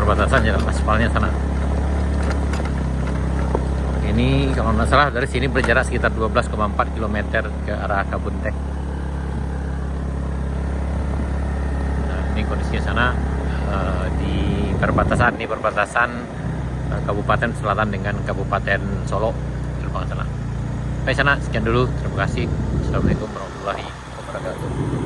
perbatasan jalan aspalnya sana. Ini kalau nggak salah dari sini berjarak sekitar 12,4 km ke arah Kabuntek. Nah, ini kondisinya sana di perbatasan, Kabupaten Selatan dengan Kabupaten Solo, Terbang sana. Sampai sana, sekian dulu. Terima kasih. Assalamualaikum warahmatullahi wabarakatuh.